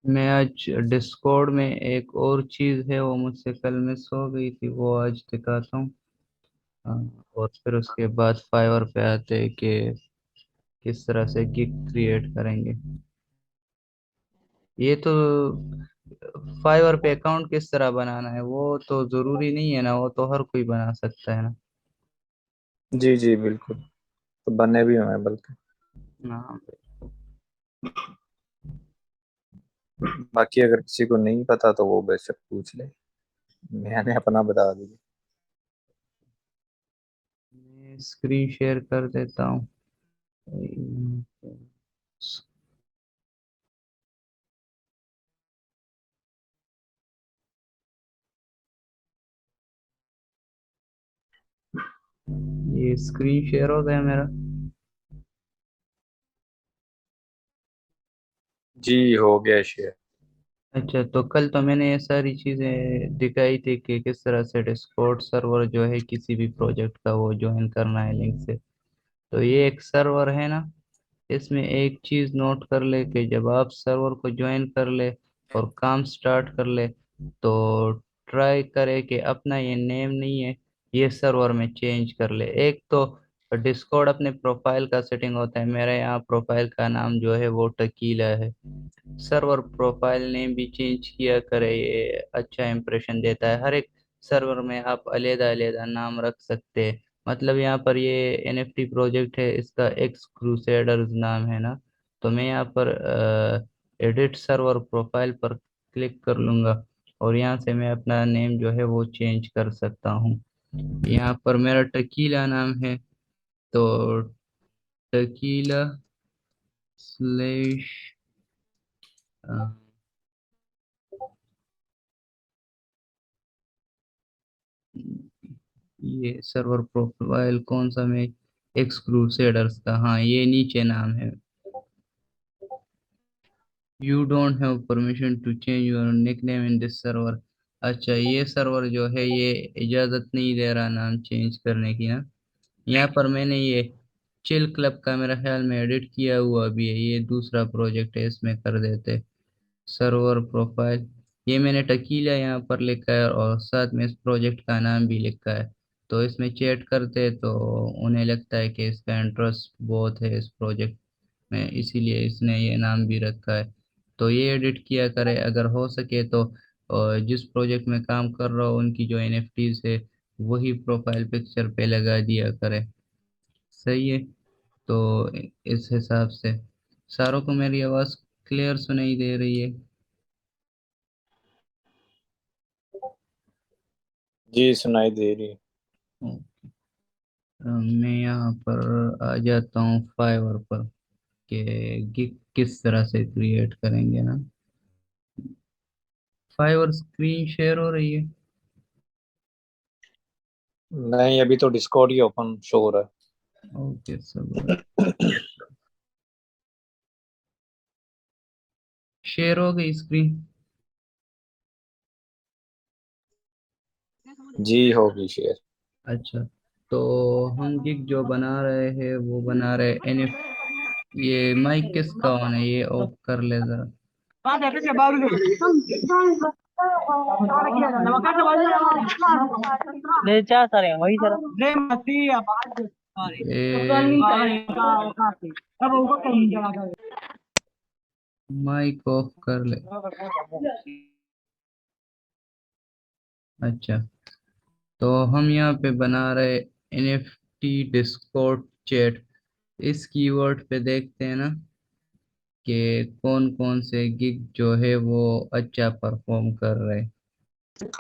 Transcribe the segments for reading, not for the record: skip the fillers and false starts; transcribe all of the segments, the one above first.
मैं आज डिस्कॉर्ड में एक और चीज़ है, वो मुझसे कल मिस हो गई थी, वो आज दिखाता हूँ। और फिर उसके बाद फाइवर पे आते हैं कि किस तरह से गिग क्रिएट करेंगे। ये तो फाइवर पे अकाउंट किस तरह बनाना है वो तो ज़रूरी नहीं है ना, वो तो हर कोई बना सकता है ना। जी जी बिल्कुल। तो बने भी हुए हैं बल्कि। हाँ। बाकी अगर किसी को नहीं पता तो वो बेशक पूछ ले। मैंने अपना बता दिया। मैं स्क्रीन शेयर कर देता हूँ। ये स्क्रीन शेयर हो गया मेरा। जी हो गया शेयर। अच्छा, तो कल तो मैंने ये सारी चीज़ें दिखाई थी कि किस तरह से डिस्कॉर्ड सर्वर जो है किसी भी प्रोजेक्ट का वो ज्वाइन करना है लिंक से। तो ये एक सर्वर है ना, इसमें एक चीज़ नोट कर ले कि जब आप सर्वर को ज्वाइन कर ले और काम स्टार्ट कर ले, तो ट्राई करे कि अपना ये नेम नहीं है, ये सर्वर में चेंज कर ले। एक तो डिस्कॉर्ड अपने प्रोफाइल का सेटिंग होता है, मेरे यहाँ प्रोफाइल का नाम जो है वो टकीला है। सर्वर प्रोफाइल नेम भी चेंज किया करे, ये अच्छा इंप्रेशन देता है। हर एक सर्वर में आप अलग अलग नाम रख सकते हैं। मतलब यहाँ पर ये एनएफटी प्रोजेक्ट है, इसका एक्स क्रूसेडर्स नाम है ना। तो मैं यहाँ पर एडिट सर्वर प्रोफाइल पर क्लिक कर लूँगा और यहाँ से मैं अपना नेम जो है वो चेंज कर सकता हूँ। यहाँ पर मेरा टकीला नाम है, तो टकीला स्लैश ये सर्वर प्रोफाइल कौन सा में, एक्स क्रूसेडर्स का, हाँ ये नीचे नाम है। You don't have permission to change your nickname in this server. अच्छा, ये सर्वर जो है ये इजाज़त नहीं दे रहा नाम चेंज करने की ना। यहाँ पर मैंने ये चिल क्लब का मेरा ख्याल में एडिट किया हुआ भी है, ये दूसरा प्रोजेक्ट है, इसमें कर देते सर्वर प्रोफाइल। ये मैंने टकीला यहाँ पर लिखा है और साथ में इस प्रोजेक्ट का नाम भी लिखा है। तो इसमें चैट करते तो उन्हें लगता है कि इसका इंटरेस्ट बहुत है इस प्रोजेक्ट में, इसीलिए इसने ये नाम भी रखा है। तो ये एडिट किया करे अगर हो सके तो। और जिस प्रोजेक्ट में काम कर रहा हो उनकी जो एनएफटीज है वही प्रोफाइल पिक्चर पे लगा दिया करे। सही है। तो इस हिसाब से सारों को मेरी आवाज़ क्लियर सुनाई दे रही है। जी सुनाई दे रही है। मैं यहाँ पर आ जाता हूँ फाइवर पर कि गिग किस तरह से क्रिएट करेंगे ना। फाइवर स्क्रीन शेयर हो रही है। नहीं अभी तो डिस्कॉर्ड ही ओपन शो हो रहा ओके सब है। शेयर हो गई स्क्रीन। जी होगी शेयर। अच्छा, तो हम गिग जो बना रहे हैं वो बना रहे एनएफ। ये माइक किसका ऑन है, ये ऑफ कर ले जरा। ले जा सारे वही सर ए, माइक ऑफ कर ले। अच्छा, तो हम यहाँ पे बना रहे एनएफटी डिस्कॉर्ड चैट। इस कीवर्ड पे देखते हैं ना कि कौन कौन से गिग जो है वो अच्छा परफॉर्म कर रहे हैं।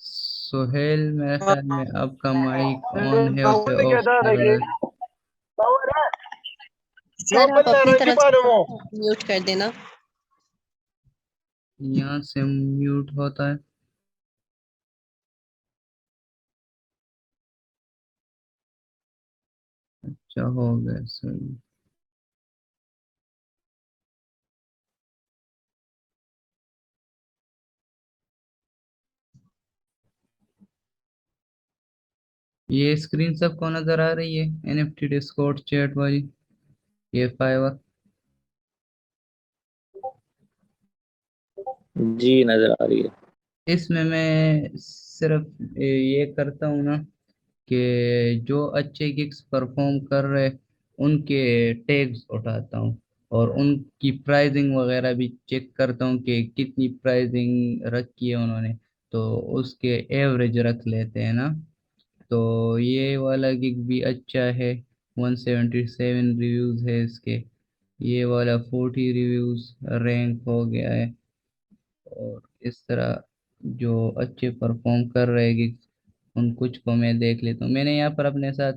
सोहेल, मेरे ख्याल में आपका माइक ऑन है, उसे ऑफ करना है। सर आप अपनी तरफ से म्यूट कर देना। यहाँ से म्यूट होता है। अच्छा हो गया सही। ये स्क्रीन सबको नजर आ रही है, एनएफटी डिस्कॉर्ड चैट वाली, ये फाइवर। जी नजर आ रही है। इसमें मैं सिर्फ ये करता हूँ ना कि जो अच्छे गिग्स परफॉर्म कर रहे उनके टैग्स उठाता हूँ, और उनकी प्राइसिंग वगैरह भी चेक करता हूँ कि कितनी प्राइसिंग रखी है उन्होंने, तो उसके एवरेज रख लेते हैं ना। तो ये वाला गिग भी अच्छा है, 177 रिव्यूज है इसके, ये वाला 40 रिव्यूज रैंक हो गया है। और इस तरह जो अच्छे परफॉर्म कर रहे गिग्स उन कुछ को मैं देख लेता हूँ। मैंने यहाँ पर अपने साथ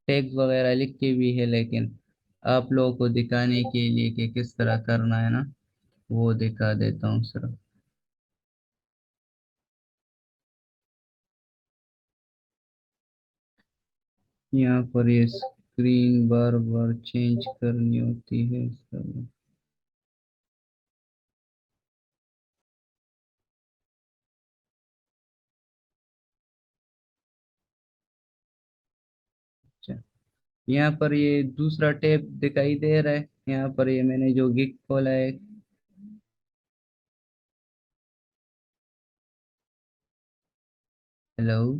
टैग्स वगैरह लिख के भी है, लेकिन आप लोगों को दिखाने के लिए कि किस तरह करना है ना, वो दिखा देता हूँ सिर्फ। यहाँ पर ये स्क्रीन बार बार चेंज करनी होती है सब। अच्छा, यहाँ पर ये दूसरा टैब दिखाई दे रहा है, यहाँ पर ये मैंने जो गिग खोला है। हेलो।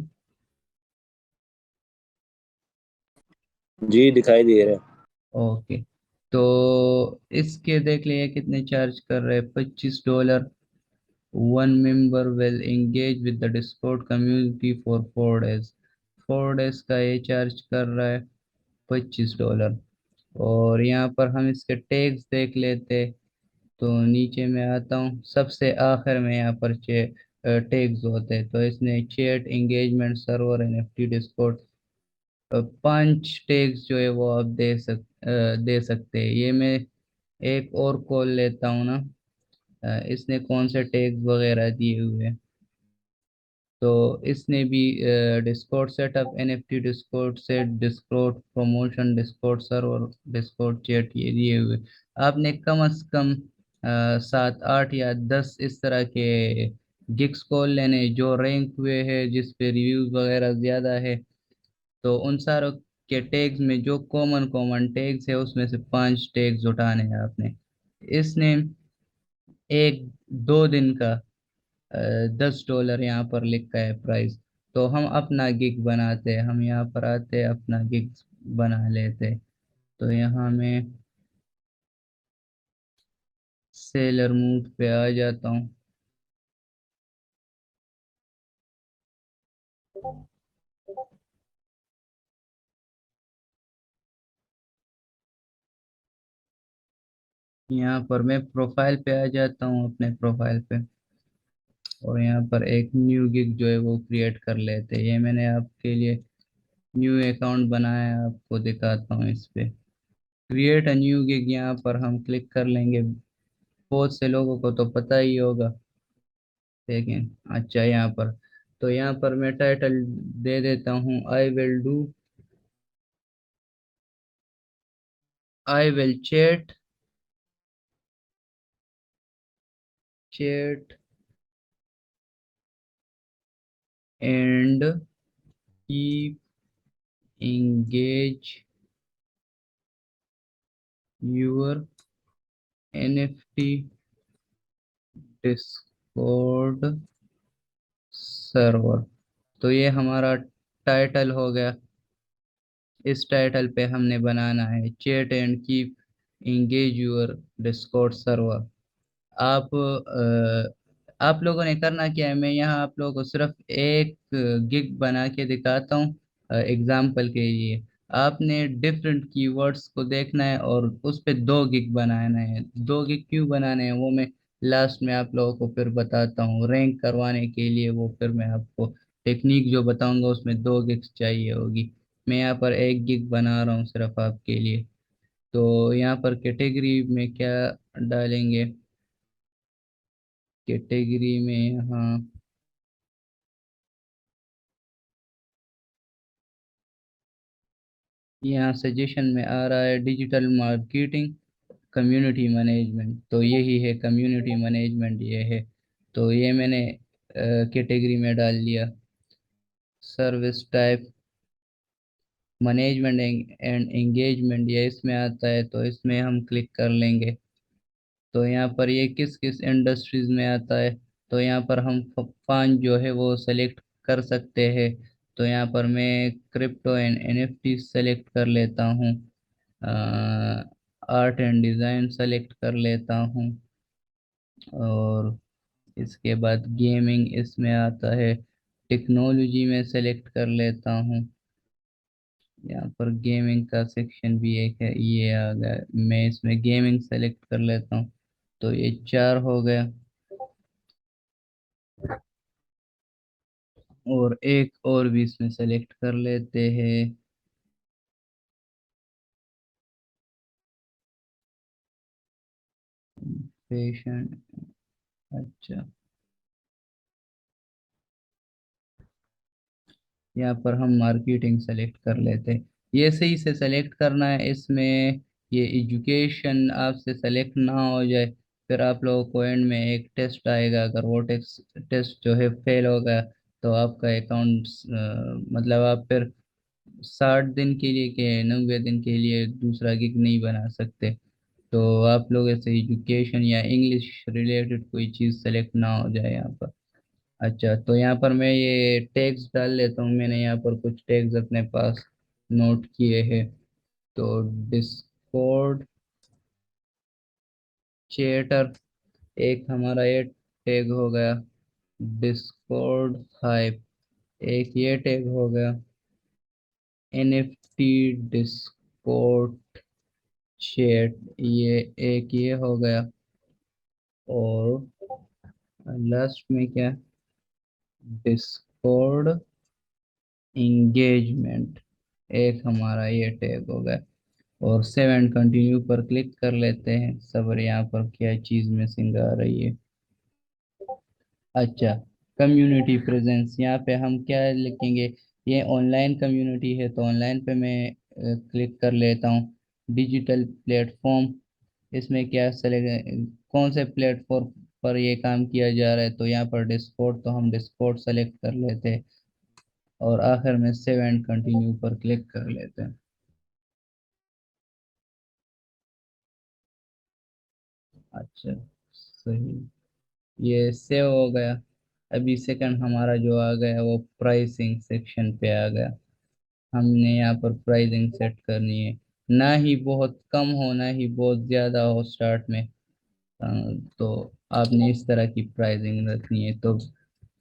जी दिखाई दे रहा है। ओके, तो इसके देख लिए कितने चार्ज कर रहे हैं, $25। One member will engage with the Discord community for 4 days। 4 days का ये चार्ज कर रहा है $25। और यहाँ पर हम इसके टैग्स देख लेते, तो नीचे में आता हूँ, सबसे आखिर में यहाँ पर टैग्स होते हैं। तो इसने chat engagement server NFT Discord 5 tags जो है वो आप दे सकते हैं। ये मैं एक और कॉल लेता हूँ ना, इसने कौन से टैग्स वगैरह दिए हुए हैं। तो इसने भी Discord setup, NFT Discord set, Discord promotion, Discord server, Discord chat, ये दिए हुए। आपने कम से कम 7 8 या 10 इस तरह के गिग्स कॉल लेने जो रैंक हुए हैं, जिस पे रिव्यूज वगैरह ज्यादा है। तो उन सारों के टैग्स में जो कॉमन कॉमन टैग्स है उसमें से 5 टैग्स उठाने हैं आपने। इसने एक 2 दिन का $10 यहाँ पर लिखा है प्राइस। तो हम अपना गिग बनाते हैं, हम यहाँ पर आते हैं, अपना गिग बना लेते हैं। तो यहाँ मैं सेलर मूड पे आ जाता हूँ। यहाँ पर मैं प्रोफाइल पे आ जाता हूँ, अपने प्रोफाइल पे, और यहाँ पर एक न्यू गिग जो है वो क्रिएट कर लेते हैं। ये मैंने आपके लिए न्यू अकाउंट बनाया है, आपको दिखाता हूँ इस पे। क्रिएट अ न्यू गिग, यहाँ पर हम क्लिक कर लेंगे। बहुत से लोगों को तो पता ही होगा, लेकिन अच्छा यहाँ पर, तो यहाँ पर मैं टाइटल दे देता हूँ, आई will chat and keep engage your NFT Discord server. तो ये हमारा टाइटल हो गया। इस टाइटल पे हमने बनाना है chat and keep engage your Discord server. आप लोगों ने करना क्या है, मैं यहाँ आप लोगों को सिर्फ एक गिग बना के दिखाता हूँ एग्जाम्पल के लिए। आपने डिफरेंट कीवर्ड्स को देखना है और उस पे 2 गिग बनाना है। 2 गिग क्यों बनाने हैं वो मैं लास्ट में आप लोगों को फिर बताता हूँ। रैंक करवाने के लिए वो फिर मैं आपको टेक्निक जो बताऊंगा उसमें 2 गिग्स चाहिए होगी। मैं यहाँ पर एक गिग बना रहा हूँ सिर्फ आपके लिए। तो यहाँ पर कैटेगरी में क्या डालेंगे, कैटेगरी में यहाँ यहाँ सजेशन में आ रहा है डिजिटल मार्केटिंग कम्युनिटी मैनेजमेंट। तो यही है कम्युनिटी मैनेजमेंट, ये है। तो ये मैंने कैटेगरी में डाल लिया। Service type management and engagement ये इसमें आता है, तो इसमें हम क्लिक कर लेंगे। तो यहाँ पर ये किस किस इंडस्ट्रीज में आता है, तो यहाँ पर हम पांच जो है वो सेलेक्ट कर सकते हैं। तो यहाँ पर मैं क्रिप्टो एंड एनएफटी सेलेक्ट कर लेता हूँ, आर्ट एंड डिज़ाइन सेलेक्ट कर लेता हूँ, और इसके बाद गेमिंग इसमें आता है, टेक्नोलॉजी में सेलेक्ट कर लेता हूँ। यहाँ पर गेमिंग का सेक्शन भी एक है, ये आ गया, मैं इसमें गेमिंग सेलेक्ट कर लेता हूँ। तो ये चार हो गया, और एक और भी इसमें सेलेक्ट कर लेते हैं। फैशन, अच्छा, यहाँ पर हम मार्केटिंग सेलेक्ट कर लेते हैं। ये सही से सेलेक्ट करना है इसमें। ये एजुकेशन आपसे सेलेक्ट ना हो जाए, फिर आप लोगों को एंड में एक टेस्ट आएगा, अगर वो टेस्ट जो है फेल हो गया तो आपका अकाउंट, मतलब आप फिर 60 दिन के लिए के 90 दिन के लिए दूसरा गिग नहीं बना सकते। तो आप लोग ऐसे एजुकेशन या इंग्लिश रिलेटेड कोई चीज़ सेलेक्ट ना हो जाए यहाँ पर। अच्छा, तो यहाँ पर मैं ये टैग्स डाल लेता हूँ, मैंने यहाँ पर कुछ टैग्स अपने पास नोट किए हैं। तो डिस्कॉर्ड चैटर एक हमारा ये टैग हो गया, डिस्कॉर्ड हाइप एक ये टैग हो गया, एनएफटी डिस्कॉर्ड चैट ये एक ये हो गया, और लास्ट में क्या, डिस्कॉर्ड इंगेजमेंट एक हमारा ये टैग हो गया। और सेव एंड कंटिन्यू पर क्लिक कर लेते हैं। सबर यहाँ पर क्या चीज़ मिसिंग आ रही है, अच्छा, कम्युनिटी प्रेजेंस, यहाँ पे हम क्या लिखेंगे, ये ऑनलाइन कम्युनिटी है तो ऑनलाइन पे मैं क्लिक कर लेता हूँ। डिजिटल प्लेटफॉर्म, इसमें क्या सेलेक्ट, कौन से प्लेटफॉर्म पर ये काम किया जा रहा है, तो यहाँ पर डिस्कॉर्ड, तो हम डिस्कॉर्ड सेलेक्ट कर लेते हैं, और आखिर में सेव एंड कंटिन्यू पर क्लिक कर लेते हैं। अच्छा, सही, ये सेव हो गया। अभी सेकंड हमारा जो आ गया वो प्राइसिंग सेक्शन पे आ गया। हमने यहाँ पर प्राइसिंग सेट करनी है, ना ही बहुत कम हो ना ही बहुत ज़्यादा हो स्टार्ट में। तो आपने इस तरह की प्राइसिंग रखनी है। तो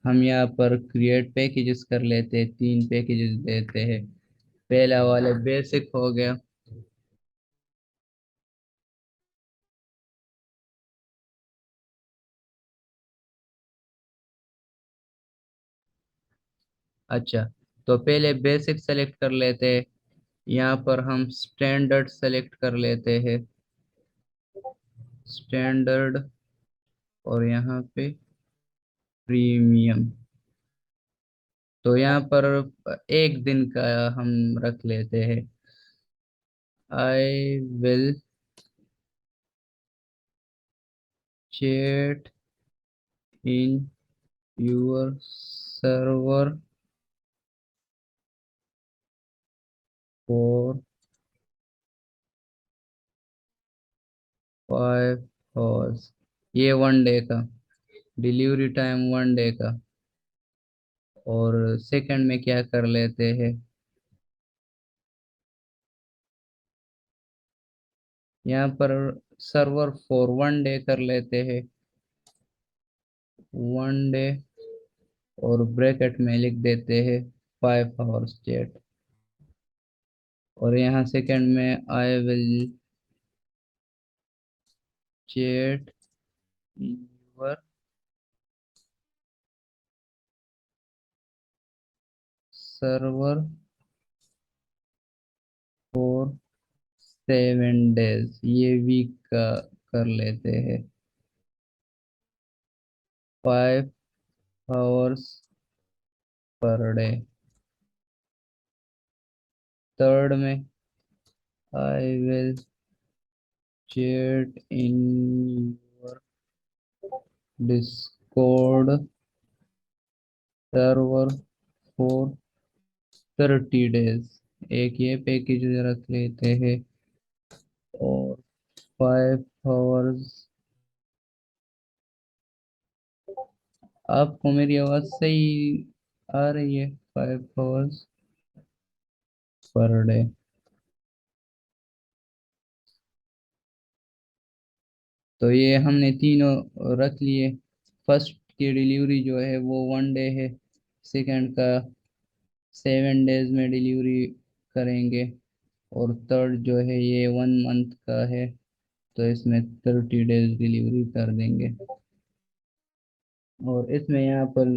हम यहाँ पर क्रिएट पैकेजेस कर लेते हैं, 3 पैकेजेस देते हैं। पहला वाला बेसिक हो गया, अच्छा, तो पहले बेसिक सेलेक्ट कर लेते हैं। यहाँ पर हम स्टैंडर्ड सेलेक्ट कर लेते हैं, स्टैंडर्ड, और यहाँ पे प्रीमियम। तो यहाँ पर एक दिन का हम रख लेते हैं। I will chat in your server for 5 hours, ये 1 डे का डिलीवरी टाइम, 1 डे का। और सेकंड में क्या कर लेते हैं, यहाँ पर सर्वर फॉर 1 डे कर लेते हैं, 1 डे, और ब्रैकेट में लिख देते हैं 5 आवर्स चैट। और यहाँ सेकंड में I will chat your server for 7 days, ये वीक का कर लेते हैं, 5 आवर्स पर डे। थर्ड में I will chat in your Discord server for 30 days, एक ये पैकेज रख लेते हैं और 5 आवर्स। आपको मेरी आवाज सही आ रही है? 5 आवर्स पर डे। तो ये हमने तीनों रख लिए। फर्स्ट की डिलीवरी जो है वो 1 डे है, सेकंड का 7 डेज में डिलीवरी करेंगे, और थर्ड जो है ये 1 मंथ का है, तो इसमें 30 डेज डिलीवरी कर देंगे। और इसमें यहाँ पर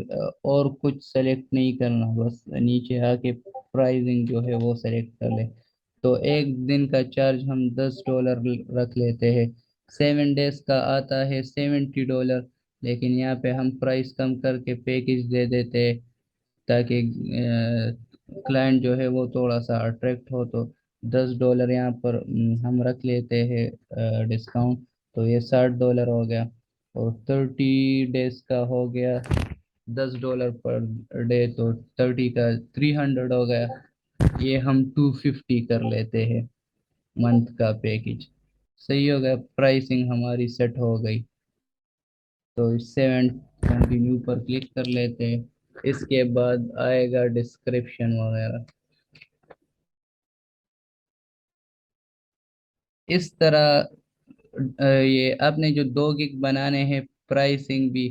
और कुछ सेलेक्ट नहीं करना, बस नीचे आके प्राइसिंग जो है वो सेलेक्ट कर ले। तो एक दिन का चार्ज हम $10 रख लेते हैं। 7 डेज का आता है $70, लेकिन यहाँ पे हम प्राइस कम करके पैकेज दे देते हैं, ताकि क्लाइंट जो है वो थोड़ा सा अट्रैक्ट हो। तो $10 यहाँ पर हम रख लेते हैं डिस्काउंट। तो ये $60 हो गया, और 30 डेज का हो गया $10 पर डे, तो 30 का 300 हो गया। ये हम 250 कर लेते हैं मंथ का पैकेज। सही हो गया, प्राइसिंग हमारी सेट हो गई। तो इससे कंटिन्यू पर क्लिक कर लेते हैं। इसके बाद आएगा डिस्क्रिप्शन वगैरह। इस तरह ये आपने जो 2 गिग बनाने हैं, प्राइसिंग भी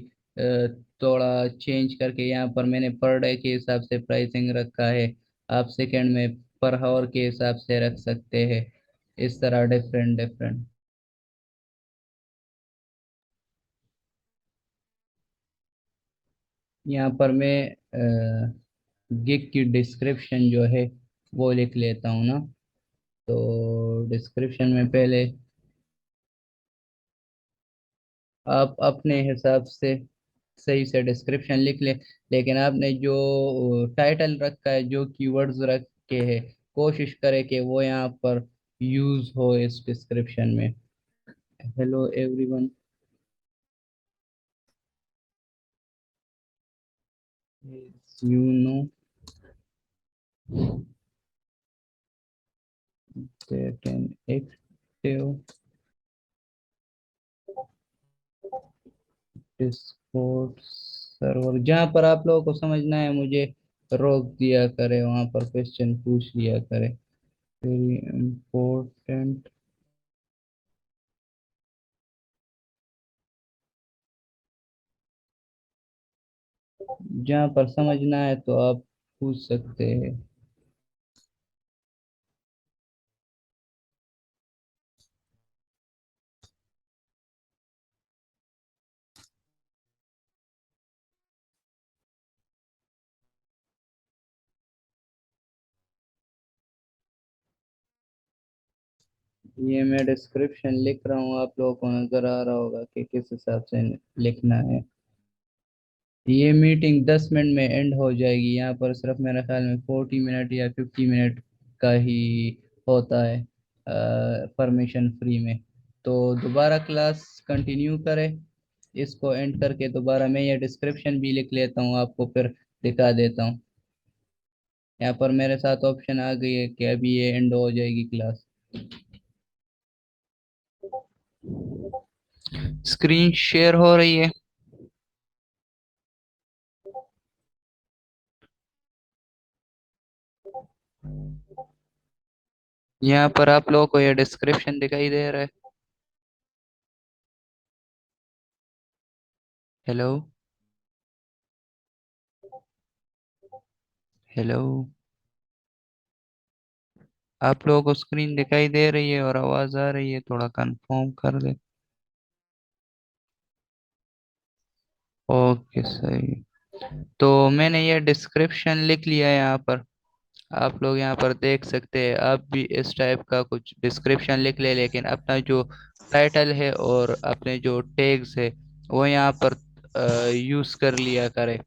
थोड़ा चेंज करके, यहाँ पर मैंने पर डे के हिसाब से प्राइसिंग रखा है। आप सेकंड में पर हावर के हिसाब से रख सकते हैं। इस तरह डिफरेंट डिफरेंट। यहाँ पर मैं गिग की डिस्क्रिप्शन जो है वो लिख लेता हूँ ना। तो डिस्क्रिप्शन में पहले आप अपने हिसाब से सही से डिस्क्रिप्शन लिख ले, लेकिन आपने जो टाइटल रखा है, जो कीवर्ड्स रखे हैं, कोशिश करें कि वो यहाँ पर यूज हो इस डिस्क्रिप्शन में। Hello everyone, you know that an active Discord server, जहाँ पर आप लोगों को समझना है मुझे रोक दिया करे, वहां पर क्वेश्चन पूछ लिया करे। Very important. जहाँ पर समझना है तो आप पूछ सकते हैं। ये मैं डिस्क्रिप्शन लिख रहा हूँ, आप लोगों को नजर आ रहा होगा कि किस हिसाब से लिखना है। ये मीटिंग 10 मिनट में एंड हो जाएगी। यहाँ पर सिर्फ मेरे ख्याल में 40 मिनट या 50 मिनट का ही होता है परमिशन फ्री में। तो दोबारा क्लास कंटिन्यू करें। इसको एंड करके दोबारा मैं ये डिस्क्रिप्शन भी लिख लेता हूँ, आपको फिर दिखा देता हूँ। यहाँ पर मेरे साथ ऑप्शन आ गई है कि अभी ये एंड हो जाएगी क्लास। स्क्रीन शेयर हो रही है। यहाँ पर आप लोगों को ये डिस्क्रिप्शन दिखाई दे रहा है? हेलो हेलो, आप लोगों को स्क्रीन दिखाई दे रही है और आवाज आ रही है? थोड़ा कंफर्म कर दे। ओके सही। तो मैंने ये डिस्क्रिप्शन लिख लिया है यहाँ पर। आप लोग यहाँ पर देख सकते हैं। आप भी इस टाइप का कुछ डिस्क्रिप्शन लिख ले, लेकिन अपना जो टाइटल है और अपने जो टैग्स है वो यहाँ पर यूज कर लिया करें।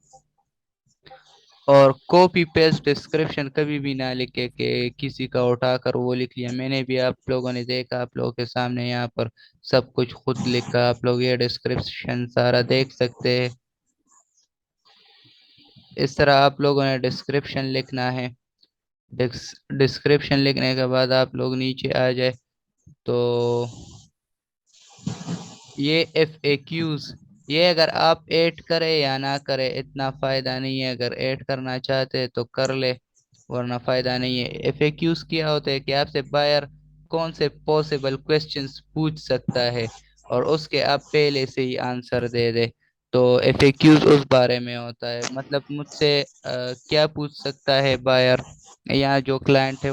और कॉपी पेस्ट डिस्क्रिप्शन कभी भी ना लिखे कि किसी का उठाकर वो लिख लिया। मैंने भी, आप लोगों ने देखा, आप लोगों के सामने यहाँ पर सब कुछ खुद लिखा। आप लोग ये डिस्क्रिप्शन सारा देख सकते हैं। इस तरह आप लोगों ने डिस्क्रिप्शन लिखना है। डिस्क्रिप्शन लिखने के बाद आप लोग नीचे आ जाए तो ये FAQs, ये अगर आप ऐड करें या ना करें इतना फायदा नहीं है। अगर ऐड करना चाहते हैं तो कर ले, वरना फायदा नहीं है। FAQs क्या होता है कि आपसे बायर कौन से पॉसिबल क्वेश्चंस पूछ सकता है और उसके आप पहले से ही आंसर दे दे। तो FAQs उस बारे में होता है, मतलब मुझसे क्या पूछ सकता है बायर या जो क्लाइंट है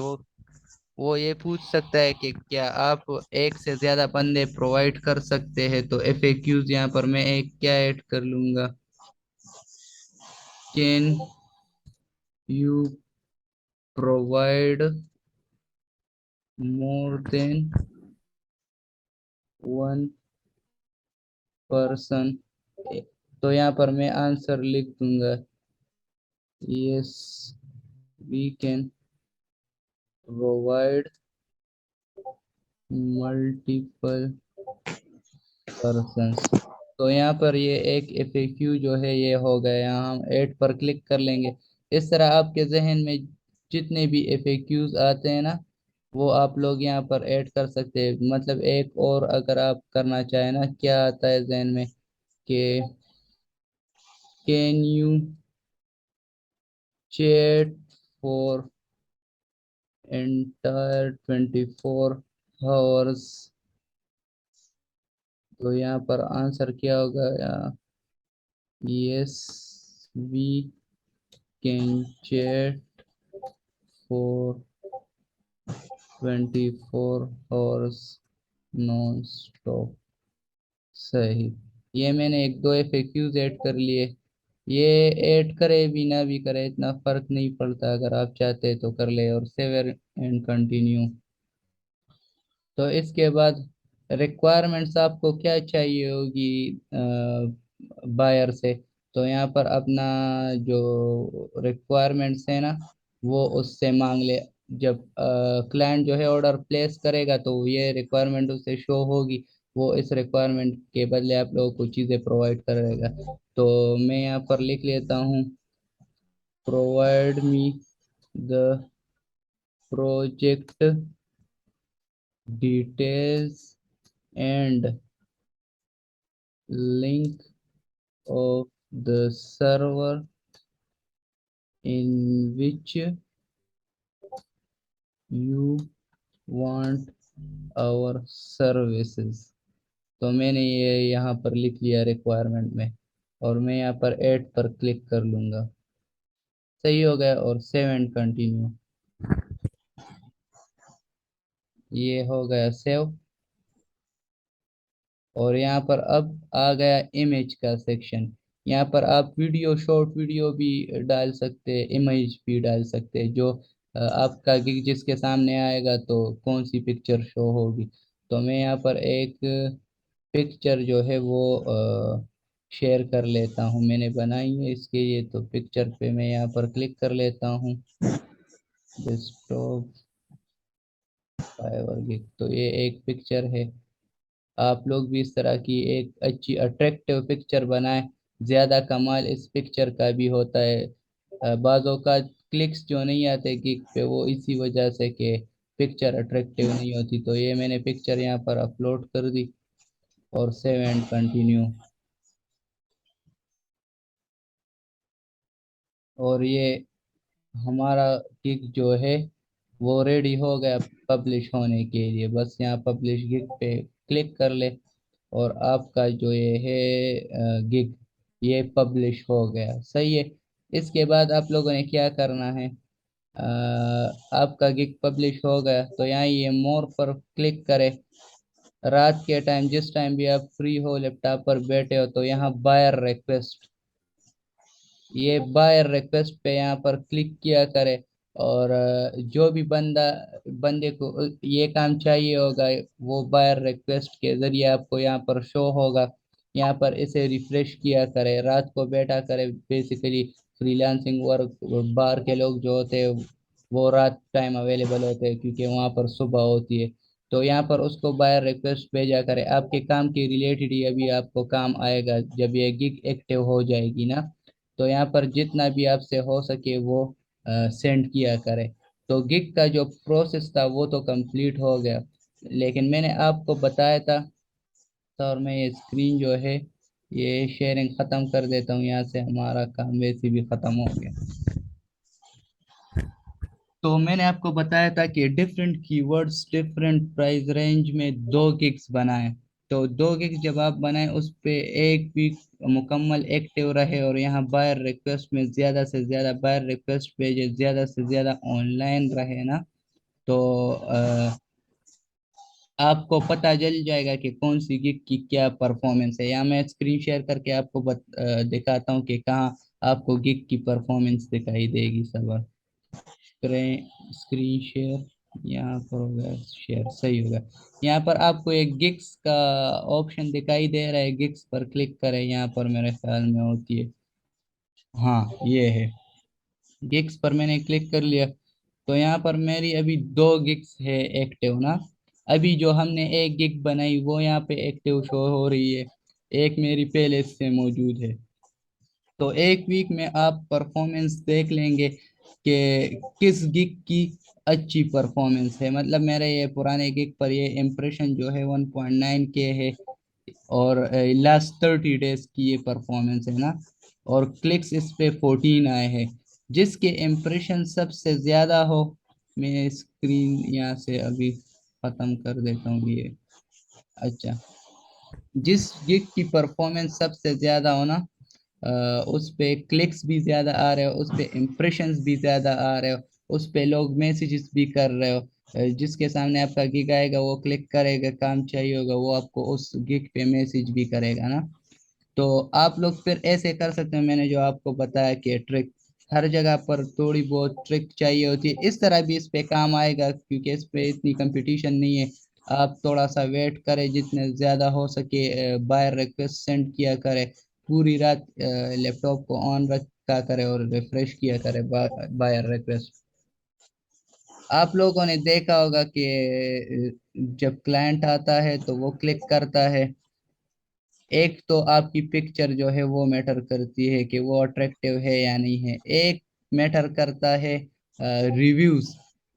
वो ये पूछ सकता है कि क्या आप एक से ज्यादा बंदे प्रोवाइड कर सकते हैं। तो FAQs यहाँ पर मैं एक क्या ऐड कर लूंगा, can you provide more than one person. तो यहाँ पर मैं आंसर लिख दूंगा, yes we can provide multiple persons. तो यहाँ पर ये एक FAQ जो है ये हो गया, यहाँ हम ऐड पर क्लिक कर लेंगे। इस तरह आपके जहन में जितने भी FAQs आते हैं ना वो आप लोग यहाँ पर ऐड कर सकते हैं। मतलब एक और अगर आप करना चाहें ना, क्या आता है जहन में कि can you chat for entire 24 hours. तो यहाँ पर आंसर क्या होगा, yes we can chat for 24 hours non stop. सही। ये मैंने एक दो FAQs ऐड कर लिए। ये ऐड करे भी ना भी करे इतना फर्क नहीं पड़ता, अगर आप चाहते हैं तो कर ले और सेव एंड कंटिन्यू। तो इसके बाद रिक्वायरमेंट्स आपको क्या चाहिए होगी बायर से। तो यहाँ पर अपना जो रिक्वायरमेंट्स है ना वो उससे मांग ले। जब क्लाइंट जो है ऑर्डर प्लेस करेगा तो ये रिक्वायरमेंट उससे शो होगी, वो इस रिक्वायरमेंट के बदले आप लोगों को चीज़ें प्रोवाइड करेगा। तो मैं यहाँ पर लिख लेता हूँ, provide me the project details and link of the server in which you want our services। तो मैंने ये यहाँ पर लिख लिया रिक्वायरमेंट में और मैं यहाँ पर ऐड पर क्लिक कर लूँगा। सही हो गया और सेव एंड कंटिन्यू। ये हो गया सेव। और यहाँ पर अब आ गया इमेज का सेक्शन। यहाँ पर आप वीडियो, शॉर्ट वीडियो भी डाल सकते हैं, इमेज भी डाल सकते हैं। जो आपका गिग जिसके सामने आएगा तो कौन सी पिक्चर शो होगी। तो मैं यहाँ पर एक पिक्चर जो है वो शेयर कर लेता हूँ, मैंने बनाई है इसके लिए। तो पिक्चर पे मैं यहाँ पर क्लिक कर लेता हूँ, डेस्कटॉप फाइवर गिग। तो ये एक पिक्चर है। आप लोग भी इस तरह की एक अच्छी अट्रैक्टिव पिक्चर बनाएं। ज्यादा कमाल इस पिक्चर का भी होता है। बाज़ों का क्लिक्स जो नहीं आते गिग पे वो इसी वजह से कि पिक्चर अट्रैक्टिव नहीं होती। तो ये मैंने पिक्चर यहाँ पर अपलोड कर दी और सेव एंड कंटिन्यू। और ये हमारा गिग जो है वो रेडी हो गया पब्लिश होने के लिए। बस यहाँ पब्लिश गिग पे क्लिक कर ले और आपका जो ये है गिग ये पब्लिश हो गया। सही है। इसके बाद आप लोगों ने क्या करना है, अ, आपका गिग पब्लिश हो गया तो यहाँ ये मोर पर क्लिक करें। रात के टाइम जिस टाइम भी आप फ्री हो लैपटॉप पर बैठे हो तो यहाँ बायर रिक्वेस्ट, ये बायर रिक्वेस्ट पे यहाँ पर क्लिक किया करें। और जो भी बंदे को ये काम चाहिए होगा वो बायर रिक्वेस्ट के जरिए आपको यहाँ पर शो होगा। यहाँ पर इसे रिफ्रेश किया करें, रात को बैठा करें। बेसिकली फ्रीलांसिंग वर्क बार के लोग जो होते हैं वो रात टाइम अवेलेबल होते हैं क्योंकि वहाँ पर सुबह होती है। तो यहाँ पर उसको बायर रिक्वेस्ट भेजा करें, आपके काम के रिलेटेड ही अभी आपको काम आएगा जब ये गिग एक्टिव हो जाएगी ना। तो यहाँ पर जितना भी आपसे हो सके वो सेंड किया करें। तो गिग का जो प्रोसेस था वो तो कंप्लीट हो गया, लेकिन मैंने आपको बताया था। तो और मैं ये स्क्रीन जो है ये शेयरिंग ख़त्म कर देता हूँ यहाँ से, हमारा काम वैसे भी ख़त्म हो गया। तो मैंने आपको बताया था कि different keywords different price range में 2 गिग्स बनाएं। तो 2 गिग जब आप बनाएं उस पे एक वीक मुकम्मल एक्टिव रहे और यहाँ बायर रिक्वेस्ट में ज़्यादा से ज़्यादा बायर रिक्वेस्ट भेजे, ज़्यादा से ज़्यादा ऑनलाइन रहे ना, तो आपको पता चल जाएगा कि कौन सी गिग की क्या परफॉर्मेंस है। या मैं स्क्रीन शेयर करके आपको दिखाता हूँ कि कहाँ आपको गिग की परफॉर्मेंस दिखाई देगी। सब करें स्क्रीन शेयर, यहाँ पर होगा शेयर, सही होगा। यहाँ पर आपको एक गिग्स का ऑप्शन दिखाई दे रहा है, गिग्स पर क्लिक करें, यहाँ पर मेरे ख्याल में होती है, हाँ ये है। गिग्स पर मैंने क्लिक कर लिया तो यहाँ पर मेरी अभी 2 गिग्स है एक्टिव ना। अभी जो हमने एक गिग बनाई वो यहाँ पे एक्टिव शो हो रही है, एक मेरी पहले से मौजूद है। तो एक वीक में आप परफॉर्मेंस देख लेंगे कि किस गिग की अच्छी परफॉर्मेंस है। मतलब मेरे ये पुराने गिग पर ये इम्प्रेशन जो है 1.9 के है, और लास्ट 30 डेज की ये परफॉर्मेंस है ना, और क्लिक्स इस पे 14 आए हैं। जिसके इम्प्रेशन सबसे ज़्यादा हो, मैं स्क्रीन यहाँ से अभी ख़त्म कर देता हूँ ये। अच्छा, जिस गिग की परफॉर्मेंस सबसे ज़्यादा हो ना, उस पे क्लिक्स भी ज़्यादा आ रहे हो, उस पे इम्प्रेशंस भी ज़्यादा आ रहे हो, उस पे लोग मैसेजेस भी कर रहे हो, जिसके सामने आपका गिग आएगा वो क्लिक करेगा, काम चाहिए होगा वो आपको उस गिग पे मैसेज भी करेगा ना। तो आप लोग फिर ऐसे कर सकते हैं, मैंने जो आपको बताया कि ट्रिक, हर जगह पर थोड़ी बहुत ट्रिक चाहिए होती है, इस तरह भी इस पे काम आएगा क्योंकि इस पे इतनी कंपटीशन नहीं है। आप थोड़ा सा वेट करें, जितने ज़्यादा हो सके बायर रिक्वेस्ट सेंड किया करें, पूरी रात लैपटॉप को ऑन रखा करें और रिफ्रेश किया करें बायर रिक्वेस्ट। आप लोगों ने देखा होगा कि जब क्लाइंट आता है तो वो क्लिक करता है, एक तो आपकी पिक्चर जो है वो मैटर करती है कि वो अट्रैक्टिव है या नहीं है, एक मैटर करता है रिव्यूज।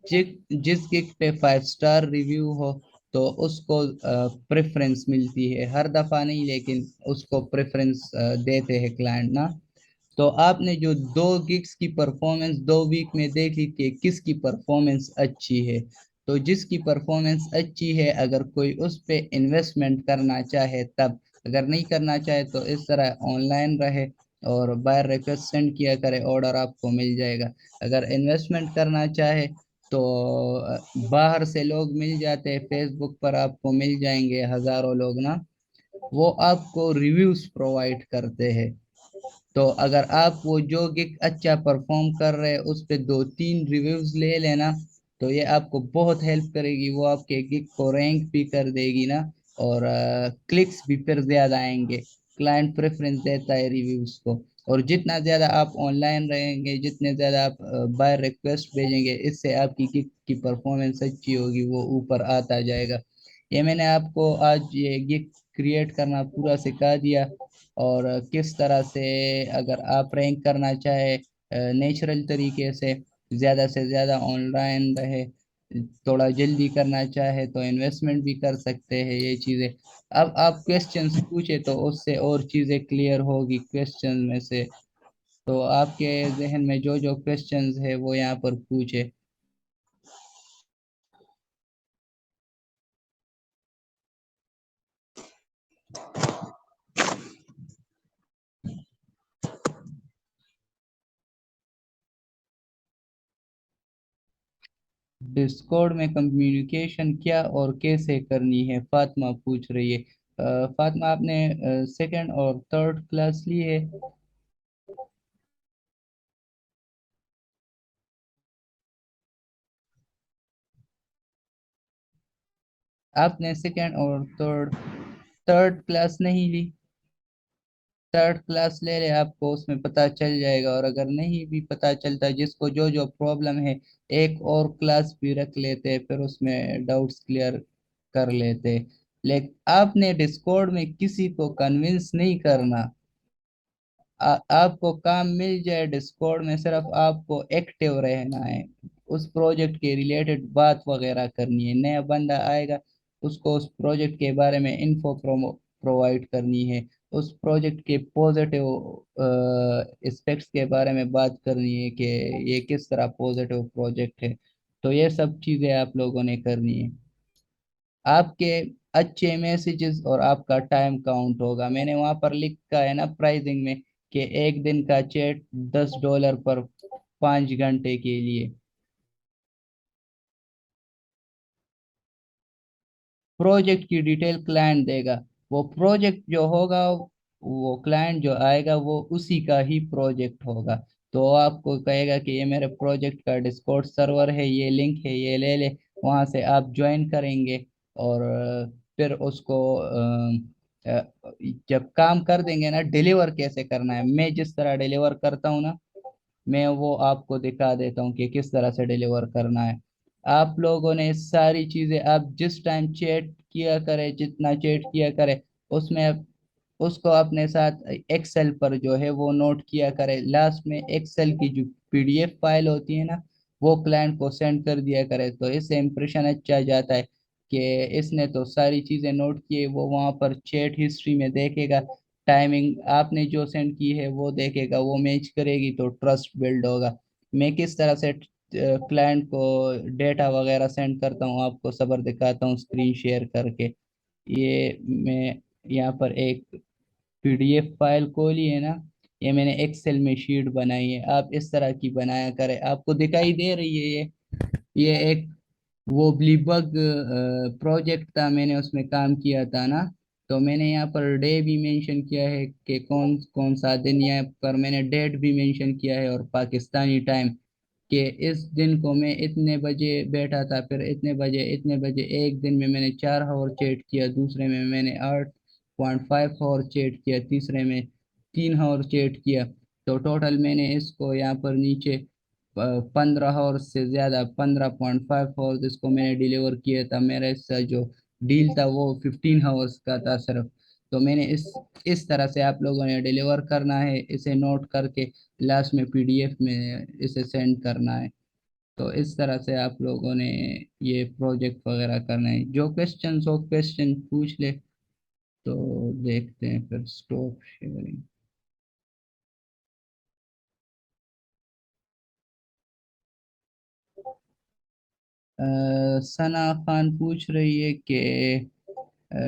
जिस गिग पे 5 स्टार रिव्यू हो तो उसको प्रेफरेंस मिलती है, हर दफा नहीं लेकिन उसको प्रेफरेंस देते हैं क्लाइंट ना। तो आपने जो 2 गिग्स की परफॉर्मेंस 2 वीक में देख ली कि किसकी परफॉर्मेंस अच्छी है, तो जिसकी परफॉर्मेंस अच्छी है अगर कोई उस पे इन्वेस्टमेंट करना चाहे तब, अगर नहीं करना चाहे तो इस तरह ऑनलाइन रहे और बायर रिक्वेस्ट सेंड किया करे, ऑर्डर आपको मिल जाएगा। अगर इन्वेस्टमेंट करना चाहे तो बाहर से लोग मिल जाते हैं, फेसबुक पर आपको मिल जाएंगे हजारों लोग ना, वो आपको रिव्यूज प्रोवाइड करते हैं। तो अगर आप वो जो गिग अच्छा परफॉर्म कर रहे हैं उस पे 2-3 रिव्यूज ले लेना, तो ये आपको बहुत हेल्प करेगी, वो आपके गिग को रैंक भी कर देगी ना, और क्लिक्स भी फिर ज्यादा आएंगे। क्लाइंट प्रेफरेंस देता है रिव्यूज को, और जितना ज्यादा आप ऑनलाइन रहेंगे, जितने ज्यादा आप बाय रिक्वेस्ट भेजेंगे, इससे आपकी गिग की परफॉर्मेंस अच्छी होगी, वो ऊपर आता जाएगा। ये मैंने आपको आज ये गिग क्रिएट करना पूरा सिखा दिया, और किस तरह से अगर आप रैंक करना चाहे नेचुरल तरीके से ज़्यादा ऑनलाइन रहे, थोड़ा जल्दी करना चाहे तो इन्वेस्टमेंट भी कर सकते हैं ये चीज़ें। अब आप क्वेश्चंस पूछे तो उससे और चीज़ें क्लियर होगी क्वेश्चन में से। तो आपके जहन में जो जो क्वेश्चंस है वो यहाँ पर पूछे। डिस्कॉर्ड में कम्युनिकेशन क्या और कैसे करनी है, फातिमा पूछ रही है। फातिमा, आपने सेकंड और थर्ड क्लास ली है? आपने सेकंड और थर्ड, थर्ड क्लास नहीं ली? थर्ड क्लास ले ले, आपको उसमें पता चल जाएगा। और अगर नहीं भी पता चलता, जिसको जो जो प्रॉब्लम है, एक और क्लास भी रख लेते, फिर उसमें डाउट्स क्लियर कर लेते। लेकिन आपने डिस्कॉर्ड में किसी को कन्विंस नहीं करना। आपको काम मिल जाए डिस्कॉर्ड में, सिर्फ आपको एक्टिव रहना है। उस प्रोजेक्ट के रिलेटेड बात वगैरह करनी है। नया बंदा आएगा, उसको उस प्रोजेक्ट के बारे में इंफो प्रोवाइड करनी है, उस प्रोजेक्ट के पॉजिटिव एस्पेक्ट्स के बारे में बात करनी है कि ये किस तरह पॉजिटिव प्रोजेक्ट है। तो ये सब चीज़ें आप लोगों ने करनी है। आपके अच्छे मैसेजेस और आपका टाइम काउंट होगा। मैंने वहां पर लिखा है ना प्राइसिंग में कि एक दिन का चैट $10 पर 5 घंटे के लिए। प्रोजेक्ट की डिटेल क्लाइंट देगा, वो प्रोजेक्ट जो होगा, वो क्लाइंट जो आएगा वो उसी का ही प्रोजेक्ट होगा। तो वो आपको कहेगा कि ये मेरे प्रोजेक्ट का डिस्कॉर्ड सर्वर है, ये लिंक है, ये ले ले। वहां से आप ज्वाइन करेंगे और फिर उसको जब काम कर देंगे ना, डिलीवर कैसे करना है, मैं जिस तरह डिलीवर करता हूँ ना, मैं वो आपको दिखा देता हूँ कि किस तरह से डिलीवर करना है। आप लोगों ने सारी चीजें, आप जिस टाइम चैट किया करें, जितना चैट किया करें, उसमें उसको अपने साथ एक्सेल पर जो है वो नोट किया करें। लास्ट में एक्सेल की जो पीडीएफ फाइल होती है ना, वो क्लाइंट को सेंड कर दिया करें। तो इससे इम्प्रेशन अच्छा जाता है कि इसने तो सारी चीजें नोट की है। वो वहां पर चैट हिस्ट्री में देखेगा, टाइमिंग आपने जो सेंड की है वो देखेगा, वो मैच करेगी तो ट्रस्ट बिल्ड होगा। मैं किस तरह से क्लाइंट को डेटा वगैरह सेंड करता हूँ आपको सबर दिखाता हूँ स्क्रीन शेयर करके। ये मैं यहाँ पर एक पीडीएफ फाइल खोली है ना, ये मैंने एक्सेल में शीट बनाई है, आप इस तरह की बनाया करें। आपको दिखाई दे रही है ये एक वो ब्लीबग प्रोजेक्ट था, मैंने उसमें काम किया था ना। तो मैंने यहाँ पर डे भी मेंशन किया है कि कौन कौन सा दिन, यहाँ पर मैंने डेट भी मेंशन किया है और पाकिस्तानी टाइम कि इस दिन को मैं इतने बजे बैठा था, फिर इतने बजे एक दिन में मैंने 4 आवर चैट किया, दूसरे में मैंने 8.5 आवर चैट किया, तीसरे में 3 आवर चैट किया। तो टोटल मैंने इसको यहाँ पर नीचे 15 आवर से ज्यादा 15.5 आवर इसको मैंने डिलीवर किया था। मेरा इसका जो डील था वो 15 आवर्स का था सिर्फ। तो मैंने इस तरह से आप लोगों ने डिलीवर करना है, इसे नोट करके लास्ट में पीडीएफ में इसे सेंड करना है। तो इस तरह से आप लोगों ने ये प्रोजेक्ट वगैरह करना है। जो क्वेश्चन हो क्वेश्चन पूछ ले, तो देखते हैं फिर स्टॉप शेयरिंग। सना खान पूछ रही है कि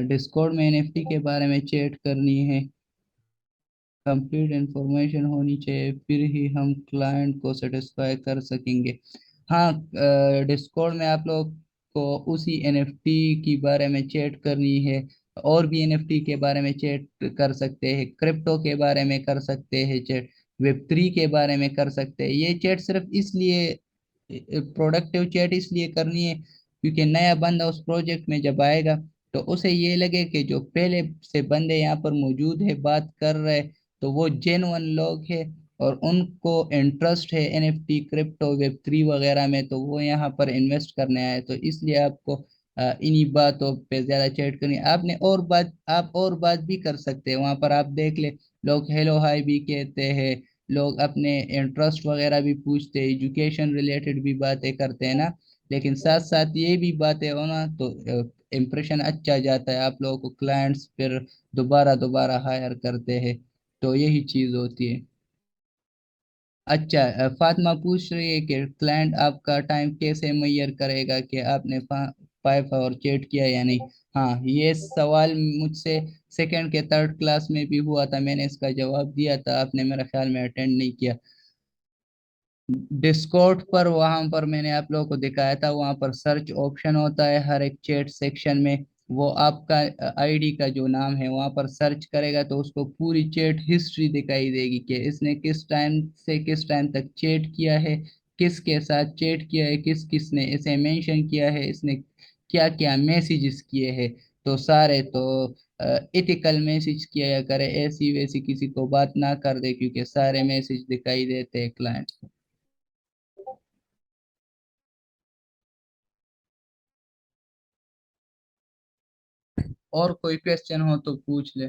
डिस्कॉर्ड में एनएफटी के बारे में चैट करनी है, कंप्लीट इंफॉर्मेशन होनी चाहिए, फिर ही हम क्लाइंट को सेटिस्फाई कर सकेंगे। हाँ, डिस्कॉर्ड में आप लोग को उसी एनएफटी के बारे में चैट करनी है, और भी एनएफटी के बारे में चैट कर सकते हैं, क्रिप्टो के बारे में कर सकते हैं चैट, वेब 3 के बारे में कर सकते हैं। ये चैट सिर्फ इसलिए, प्रोडक्टिव चैट इसलिए करनी है क्योंकि नया बंदा उस प्रोजेक्ट में जब आएगा तो उसे ये लगे कि जो पहले से बंदे यहाँ पर मौजूद है बात कर रहे, तो वो जेन्युइन लोग हैं और उनको इंटरेस्ट है एनएफटी क्रिप्टो वेब 3 वगैरह में, तो वो यहाँ पर इन्वेस्ट करने आए। तो इसलिए आपको इन्हीं बातों पे ज्यादा चैट करनी है। आपने और बात, आप और बात भी कर सकते हैं वहां पर, आप देख ले, लोग हेलो हाय भी कहते हैं, लोग अपने इंटरेस्ट वगैरह भी पूछते हैं, एजुकेशन रिलेटेड भी बातें करते हैं ना। लेकिन साथ साथ ये भी बातें हो ना, तो इम्प्रेशन अच्छा जाता है, आप लोगों को क्लाइंट्स फिर दोबारा दोबारा हायर करते हैं। तो यही चीज होती है। अच्छा, फातिमा पूछ रही है कि क्लाइंट आपका टाइम कैसे मेजर करेगा कि आपने 5 आवर चैट किया या नहीं। हाँ, ये सवाल मुझसे सेकंड के थर्ड क्लास में भी हुआ था, मैंने इसका जवाब दिया था, आपने मेरा ख्याल में अटेंड नहीं किया। डिस्कॉर्ड पर वहां पर मैंने आप लोगों को दिखाया था, वहां पर सर्च ऑप्शन होता है हर एक चैट सेक्शन में। वो आपका आईडी का जो नाम है वहां पर सर्च करेगा तो उसको पूरी चैट हिस्ट्री दिखाई देगी कि इसने किस टाइम से किस टाइम तक चैट किया है, किसके साथ चैट किया है, किस किसने इसे मेंशन किया है, इसने क्या क्या मैसेजेस किए हैं। तो सारे तो इथिकल मैसेज किया करे, ऐसी वैसी किसी को बात ना कर दे क्योंकि सारे मैसेज दिखाई देते हैं क्लाइंट। और कोई क्वेश्चन हो तो पूछ ले।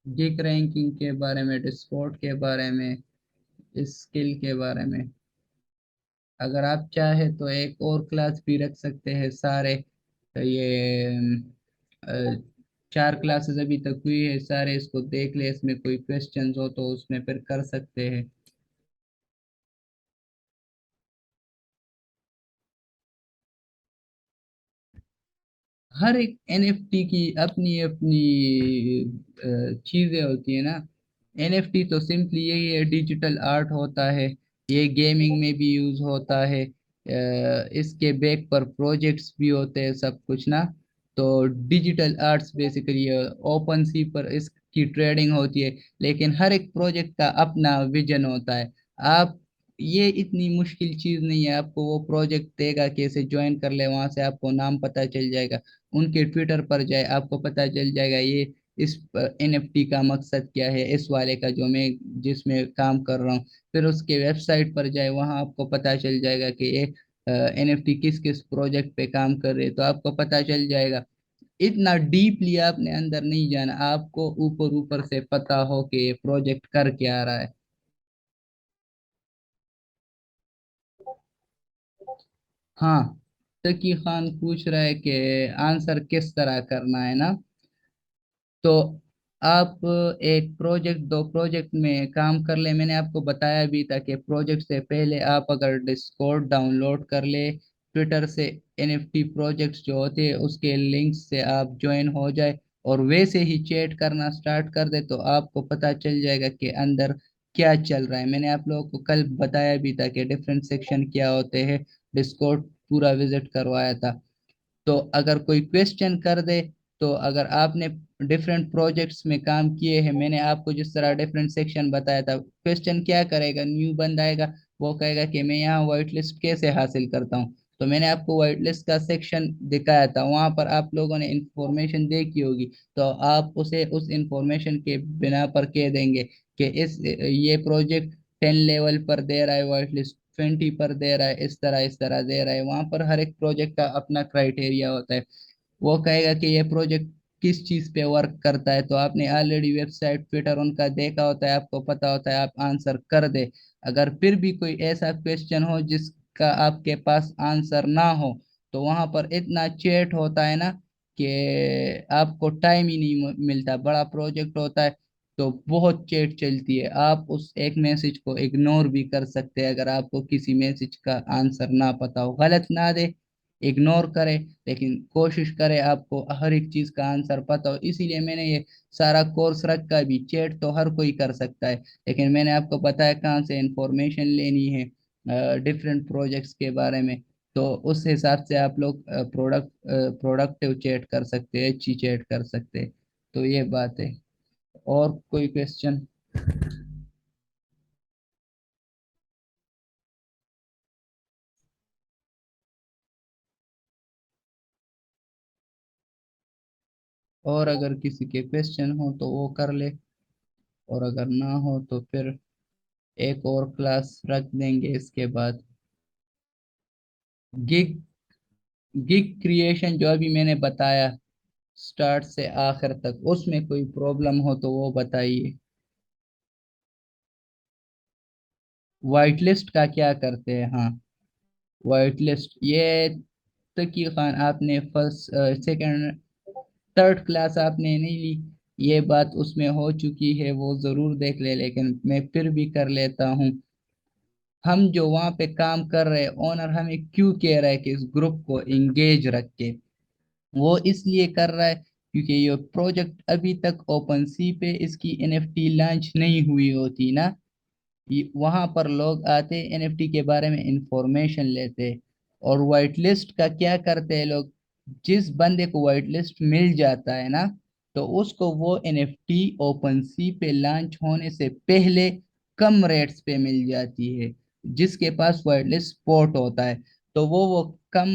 गिग रैंकिंग के बारे में, डिस्कॉर्ड के बारे में, स्किल के बारे में। अगर आप चाहे तो एक और क्लास भी रख सकते हैं सारे। ये अ, 4 क्लासेस अभी तक हुई है, सारे इसको देख ले, इसमें कोई क्वेश्चंस हो तो उसमें फिर कर सकते हैं। हर एक एनएफटी की अपनी अपनी चीजें होती है ना। एनएफटी तो सिंपली यही है, डिजिटल आर्ट होता है। ये गेमिंग में भी यूज होता है। इसके बैक पर प्रोजेक्ट्स भी होते हैं, सब कुछ ना। तो डिजिटल आर्ट्स बेसिकली ओपन सी पर इसकी ट्रेडिंग होती है। लेकिन हर एक प्रोजेक्ट का अपना विजन होता है। आप, ये इतनी मुश्किल चीज नहीं है, आपको वो प्रोजेक्ट देगा कैसे ज्वाइन कर ले, वहां से आपको नाम पता चल जाएगा। उनके ट्विटर पर जाए, आपको पता चल जाएगा ये इस एनएफटी का मकसद क्या है, इस वाले का जो मैं जिसमें काम कर रहा हूँ। फिर उसके वेबसाइट पर जाए, वहां आपको पता चल जाएगा कि ये एनएफटी किस किस प्रोजेक्ट पे काम कर रहे हैं, तो आपको पता चल जाएगा। इतना डीपली आपने अंदर नहीं जाना, आपको ऊपर ऊपर से पता हो कि ये प्रोजेक्ट कर क्या रहा है। हाँ, तकी खान पूछ रहा है कि आंसर किस तरह करना है ना। तो आप एक प्रोजेक्ट, 2 प्रोजेक्ट में काम कर ले। मैंने आपको बताया भी था कि प्रोजेक्ट से पहले आप अगर डिस्कॉर्ड डाउनलोड कर ले, ट्विटर से एनएफटी प्रोजेक्ट्स जो होते हैं उसके लिंक से आप ज्वाइन हो जाए और वैसे ही चैट करना स्टार्ट कर दे, तो आपको पता चल जाएगा कि अंदर क्या चल रहा है। मैंने आप लोगों को कल बताया भी था कि डिफरेंट सेक्शन क्या होते हैं, डिस्कॉर्ड पूरा विजिट करवाया था। तो अगर कोई क्वेश्चन कर दे, तो अगर आपने डिफरेंट प्रोजेक्ट्स में काम किए हैं, मैंने आपको जिस तरह डिफरेंट सेक्शन बताया था, क्वेश्चन क्या करेगा, न्यू बंदा आएगा, वो कहेगा कि मैं यहाँ व्हाइट लिस्ट कैसे हासिल करता हूँ। तो मैंने आपको व्हाइट लिस्ट का सेक्शन दिखाया था, वहां पर आप लोगों ने इंफॉर्मेशन देखी होगी। तो आप उसे उस इंफॉर्मेशन के बिना पर कह देंगे कि इस ये प्रोजेक्ट 10 लेवल पर दे रहा है, व्हाइट लिस्ट 20 पर दे रहा है, इस तरह दे रहा है। वहां पर हर एक प्रोजेक्ट का अपना क्राइटेरिया होता है। वो कहेगा कि ये प्रोजेक्ट किस चीज पे वर्क करता है, तो आपने ऑलरेडी वेबसाइट ट्विटर उनका देखा होता है, आपको पता होता है, आप आंसर कर दे। अगर फिर भी कोई ऐसा क्वेश्चन हो जिसका आपके पास आंसर ना हो, तो वहां पर इतना चैट होता है ना कि आपको टाइम ही नहीं मिलता। बड़ा प्रोजेक्ट होता है तो बहुत चैट चलती है। आप उस एक मैसेज को इग्नोर भी कर सकते हैं, अगर आपको किसी मैसेज का आंसर ना पता हो, गलत ना दे, इग्नोर करे, लेकिन कोशिश करे आपको हर एक चीज का आंसर पता हो। इसीलिए मैंने ये सारा कोर्स रखा भी। चैट तो हर कोई कर सकता है, लेकिन मैंने आपको बताया कहाँ से इंफॉर्मेशन लेनी है डिफरेंट प्रोजेक्ट्स के बारे में। तो उस हिसाब से आप लोग प्रोडक्टिव चैट कर सकते हैं, अच्छी चैट कर सकते हैं। तो ये बात है। और कोई क्वेश्चन? और अगर किसी के क्वेश्चन हो तो वो कर ले, और अगर ना हो तो फिर एक और क्लास रख देंगे इसके बाद। गिग गिग क्रिएशन जो अभी मैंने बताया स्टार्ट से आखिर तक, उसमें कोई प्रॉब्लम हो तो वो बताइए। वाइट लिस्ट का क्या करते हैं? हाँ, वाइट लिस्ट ये तकी खान आपने फर्स्ट सेकंड थर्ड क्लास आपने नहीं ली, ये बात उसमें हो चुकी है, वो जरूर देख ले, लेकिन मैं फिर भी कर लेता हूँ। हम जो वहां पे काम कर रहे हैं, ओनर हमें क्यों कह रहा है कि इस ग्रुप को एंगेज रखे? वो इसलिए कर रहा है क्योंकि ये प्रोजेक्ट अभी तक ओपन सी पे इसकी एनएफटी लॉन्च नहीं हुई होती ना। वहां पर लोग आते, एनएफटी के बारे में इंफॉर्मेशन लेते, और व्हाइट लिस्ट का क्या करते हैं लोग, जिस बंदे को व्हाइट लिस्ट मिल जाता है ना, तो उसको वो एनएफटी ओपन सी पे लॉन्च होने से पहले कम रेट्स पे मिल जाती है। जिसके पास व्हाइट लिस्ट स्पॉट होता है, तो वो कम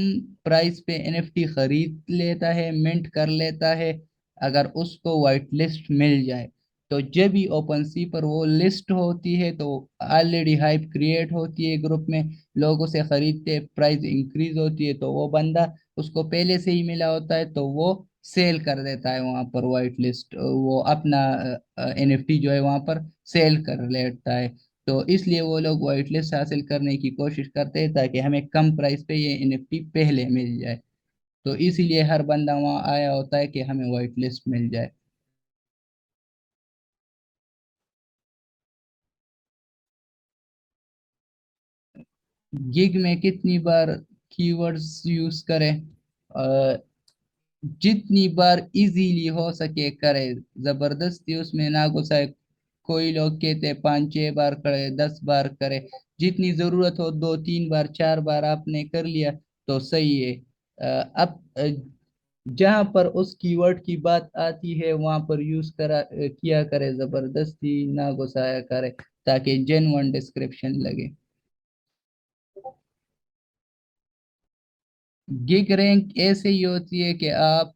प्राइस पे एनएफटी खरीद लेता है, मिंट कर लेता है, अगर उसको व्हाइट लिस्ट मिल जाए। तो जब भी ओपन सी पर वो लिस्ट होती है, तो ऑलरेडी हाइप क्रिएट होती है ग्रुप में, लोग उसे खरीदते, प्राइस इंक्रीज होती है, तो वो बंदा उसको पहले से ही मिला होता है, तो वो सेल कर देता है वहां पर वाइट लिस्ट, वो अपना एनएफटी जो है वहां पर सेल कर लेता है। तो इसलिए वो लोग वाइट लिस्ट हासिल करने की कोशिश करते हैं ताकि हमें कम प्राइस पे ये एनएफटी पहले मिल जाए। तो इसीलिए हर बंदा वहां आया होता है कि हमें वाइट लिस्ट मिल जाए। गिग में कितनी बार कीवर्ड्स यूज करें? अ, जितनी बार इजीली हो सके करे, जबरदस्ती उसमें ना घुसाए। कोई लोग कहते हैं 5-6 बार करे, 10 बार करे। जितनी जरूरत हो 2-3 बार 4 बार आपने कर लिया तो सही है। अब जहां पर उस कीवर्ड की बात आती है वहां पर यूज किया करे, जबरदस्ती ना घुसाया करे ताकि जेन्युइन डिस्क्रिप्शन लगे। गिग रैंक ऐसे ही होती है कि आप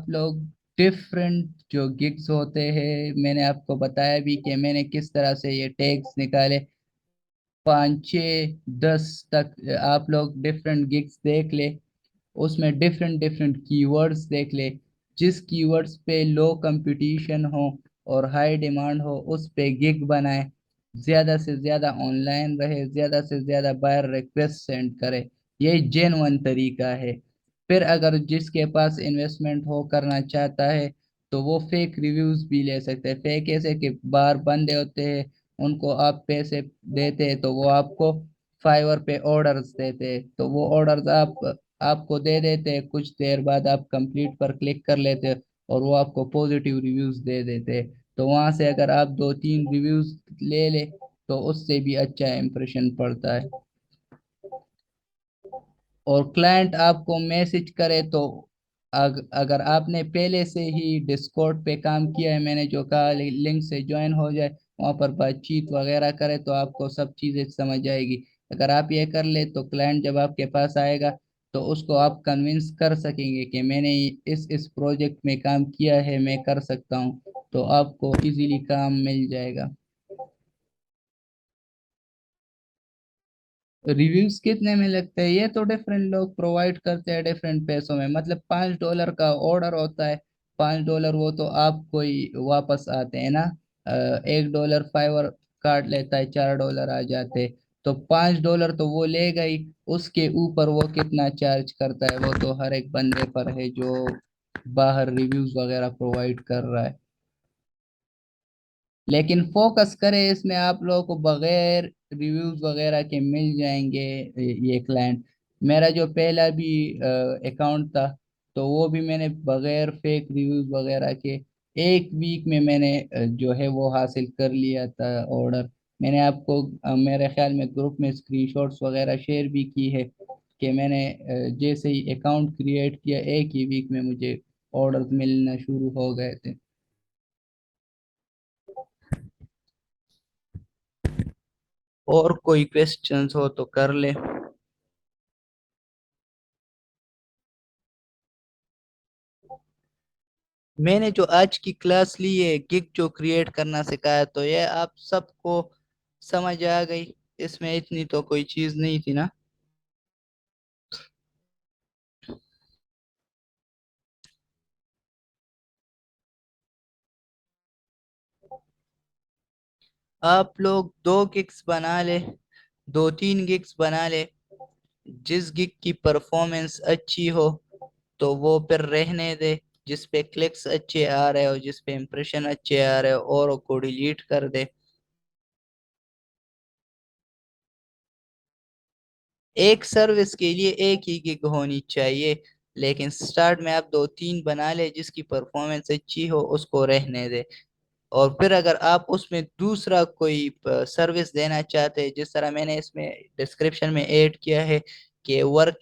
लोग डिफरेंट जो गिग्स होते हैं, मैंने आपको बताया भी कि मैंने किस तरह से ये टैग्स निकाले। 5, 6, 10 तक आप लोग डिफरेंट गिग्स देख ले। उसमें डिफरेंट डिफरेंट कीवर्ड्स देख ले। जिस कीवर्ड्स पे लो कंपटीशन हो और हाई डिमांड हो उस पे गिग बनाए। ज्यादा से ज्यादा ऑनलाइन रहे, ज्यादा से ज्यादा बायर रिक्वेस्ट सेंड करे। यही जेन्युइन तरीका है। फिर अगर जिसके पास इन्वेस्टमेंट हो करना चाहता है तो वो फेक रिव्यूज भी ले सकते हैं। फेक ऐसे कि बाहर बंदे होते हैं, उनको आप पैसे देते हैं तो वो आपको फाइवर पे ऑर्डर्स देते हैं, तो वो ऑर्डर्स आपको दे देते हैं। कुछ देर बाद आप कंप्लीट पर क्लिक कर लेते हैं और वो आपको पॉजिटिव रिव्यूज दे देते हैं। तो वहां से अगर आप 2-3 रिव्यूज ले ले तो उससे भी अच्छा इंप्रेशन पड़ता है। और क्लाइंट आपको मैसेज करे तो अगर आपने पहले से ही डिस्कॉर्ड पे काम किया है, मैंने जो कहा लिंक से ज्वाइन हो जाए, वहां पर बातचीत वगैरह करे तो आपको सब चीजें समझ आएगी। अगर आप ये कर ले तो क्लाइंट जब आपके पास आएगा तो उसको आप कन्विंस कर सकेंगे कि मैंने इस प्रोजेक्ट में काम किया है, मैं कर सकता हूँ। तो आपको इजीली काम मिल जाएगा। रिव्यूज कितने में लगते हैं ये तो डिफरेंट लोग प्रोवाइड करते हैं डिफरेंट पैसों में। मतलब $5 का ऑर्डर होता है। $5 वो तो आपको ही वापस आते हैं ना। $1 फाइवर काट लेता है, $4 आ जाते। तो $5 तो वो लेगा ही। उसके ऊपर वो कितना चार्ज करता है वो तो हर एक बंदे पर है जो बाहर रिव्यूज वगैरह प्रोवाइड कर रहा है। लेकिन फोकस करें इसमें, आप लोगों को बगैर रिव्यूज वगैरह के मिल जाएंगे ये क्लाइंट। मेरा जो पहला भी अकाउंट था तो वो भी मैंने बगैर फेक रिव्यूज वगैरह के 1 वीक में मैंने जो है वो हासिल कर लिया था ऑर्डर। मैंने आपको मेरे ख्याल में ग्रुप में स्क्रीनशॉट्स वगैरह शेयर भी की है कि मैंने जैसे ही अकाउंट क्रिएट किया 1 ही वीक में मुझे ऑर्डर मिलना शुरू हो गए थे। और कोई क्वेश्चंस हो तो कर ले। मैंने जो आज की क्लास ली है गिग जो क्रिएट करना सिखाया तो ये आप सबको समझ आ गई। इसमें इतनी तो कोई चीज नहीं थी ना। आप लोग 2 गिग्स बना ले, 2-3 गिग्स बना ले। जिस गिग की परफॉर्मेंस अच्छी हो तो वो फिर रहने दे। जिस पे क्लिक्स अच्छे आ रहे हो, जिस पे इंप्रेशन अच्छे आ रहे हो और को डिलीट कर दे। एक सर्विस के लिए एक ही गिग होनी चाहिए। लेकिन स्टार्ट में आप 2-3 बना ले, जिसकी परफॉर्मेंस अच्छी हो उसको रहने दे। और फिर अगर आप उसमें दूसरा कोई सर्विस देना चाहते हैं, जिस तरह मैंने इसमें डिस्क्रिप्शन में ऐड किया है कि work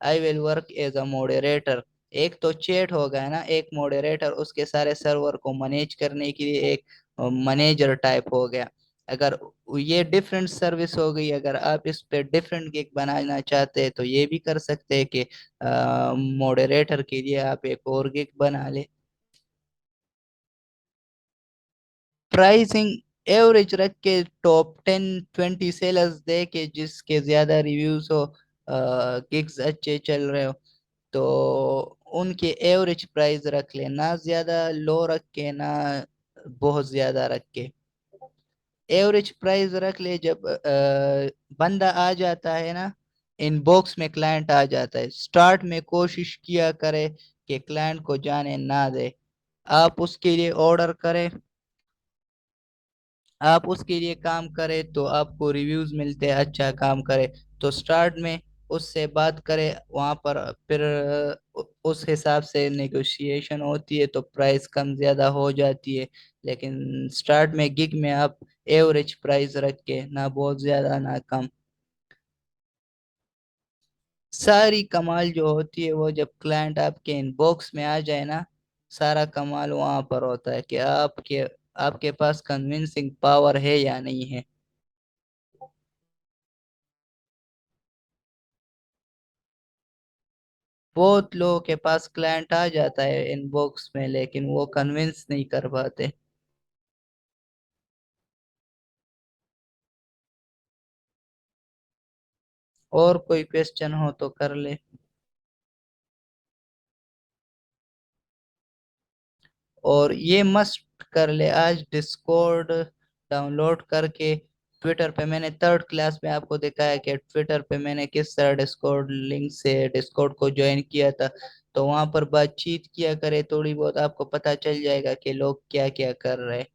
I will work as a moderator. एक तो चैट होगा है ना, एक मॉडरेटर उसके सारे सर्वर को मैनेज करने के लिए एक मैनेजर टाइप हो गया। अगर ये डिफरेंट सर्विस हो गई, अगर आप इस पे डिफरेंट गिग बनाना चाहते हैं तो ये भी कर सकते हैं कि मॉडरेटर के लिए आप एक और गिग बना ले। प्राइसिंग एवरेज रख के टॉप 10-20 सेलर्स दे के जिसके ज्यादा रिव्यूज हो, गिग्स अच्छे चल रहे हो तो उनके एवरेज प्राइस रख ले, ना ज्यादा लो रख के ना बहुत ज्यादा रख के, एवरेज प्राइस रख ले। जब बंदा आ जाता है ना, इनबॉक्स में क्लाइंट आ जाता है, स्टार्ट में कोशिश किया करे कि क्लाइंट को जाने ना दे। आप उसके लिए ऑर्डर करें, आप उसके लिए काम करें तो आपको रिव्यूज मिलते हैं, अच्छा काम करे तो स्टार्ट में उससे बात करें वहां पर, फिर उस हिसाब से नेगोशिएशन होती है तो प्राइस कम ज्यादा हो जाती है। लेकिन स्टार्ट में गिग में आप एवरेज प्राइस रख के, ना बहुत ज्यादा ना कम। सारी कमाल जो होती है वो जब क्लाइंट आपके इनबॉक्स में आ जाए ना, सारा कमाल वहां पर होता है कि आपके आपके पास कन्विंसिंग पावर है या नहीं है। बहुत लोगों के पास क्लाइंट आ जाता है इनबॉक्स में, लेकिन वो कन्विंस नहीं कर पाते। और कोई क्वेश्चन हो तो कर ले। और ये मस्ट कर ले, आज डिस्कॉर्ड डाउनलोड करके, ट्विटर पे मैंने थर्ड क्लास में आपको दिखाया कि ट्विटर पे मैंने किस तरह डिस्कॉर्ड लिंक से डिस्कॉर्ड को ज्वाइन किया था। तो वहां पर बातचीत किया करे, थोड़ी बहुत आपको पता चल जाएगा कि लोग क्या क्या कर रहे हैं।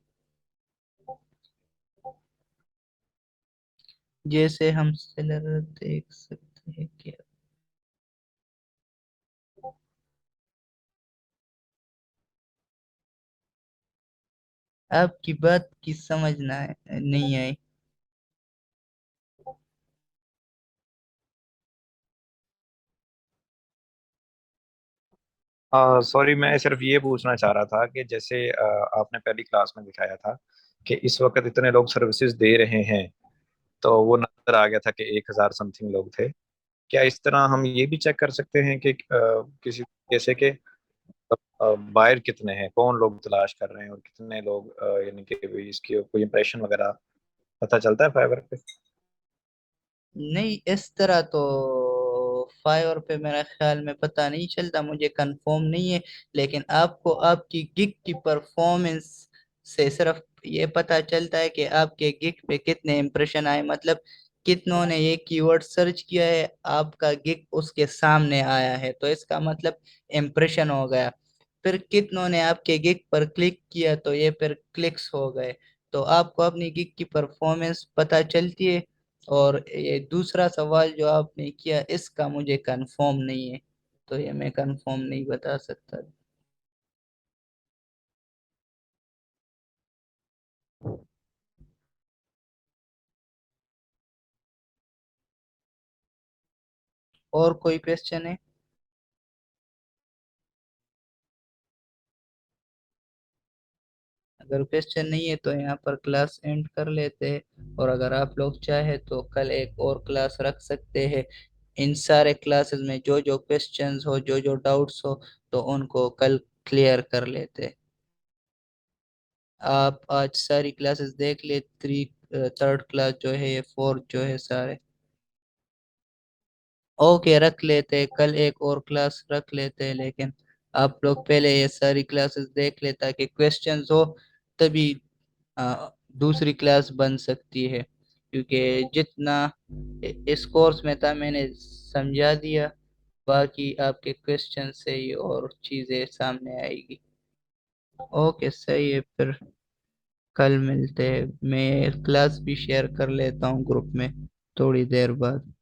जैसे हम सेलर देख सकते हैं कि आपकी बात की समझ ना नहीं आई। सॉरी, मैं सिर्फ ये पूछना चाह रहा था कि जैसे आपने पहली क्लास में दिखाया था कि इस वक्त इतने लोग सर्विसेज दे रहे हैं, तो वो नजर आ गया था कि 1,000 समथिंग लोग थे। क्या इस तरह हम ये भी चेक कर सकते हैं कि किसी जैसे कि बायर कितने हैं, कौन लोग तलाश कर रहे हैं और कितने लोग यानी कि भी इसकी कोई इंप्रेशन वगैरह पता चलता है फाइवर पे? नहीं, इस तरह तो फाइवर पे मेरा ख्याल में पता नहीं चलता, मुझे कंफर्म नहीं है। लेकिन आपको आपकी गिग की परफॉर्मेंस से सिर्फ ये पता चलता है कि आपके गिग पे कितने इंप्रेशन आए, मतलब कितनों ने ये कीवर्ड सर्च किया है, आपका गिग उसके सामने आया है, तो इसका मतलब इम्प्रेशन हो गया। फिर कितनों ने आपके गिग पर क्लिक किया, तो ये फिर क्लिक्स हो गए। तो आपको अपनी गिग की परफॉर्मेंस पता चलती है। और ये दूसरा सवाल जो आपने किया, इसका मुझे कंफर्म नहीं है, तो ये मैं कंफर्म नहीं बता सकता। और कोई क्वेश्चन है? अगर क्वेश्चन नहीं है तो यहाँ पर क्लास एंड कर लेते हैं, और अगर आप लोग चाहे तो कल एक और क्लास रख सकते हैं। इन सारे क्लासेस में जो जो क्वेश्चंस हो, जो जो डाउट्स हो, तो उनको कल क्लियर कर लेते हैं। आप आज सारी क्लासेस देख ले, थर्ड क्लास जो है, ये फोर्थ जो है, सारे ओके रख लेते हैं। कल एक और क्लास रख लेते हैं, लेकिन आप लोग पहले ये सारी क्लासेस देख ले ताकि क्वेश्चंस हो, तभी दूसरी क्लास बन सकती है। क्योंकि जितना इस कोर्स में था मैंने समझा दिया, बाकी आपके क्वेश्चन से ही और चीज़ें सामने आएगी। ओके सही है, फिर कल मिलते हैं। मैं क्लास भी शेयर कर लेता हूँ ग्रुप में थोड़ी देर बाद।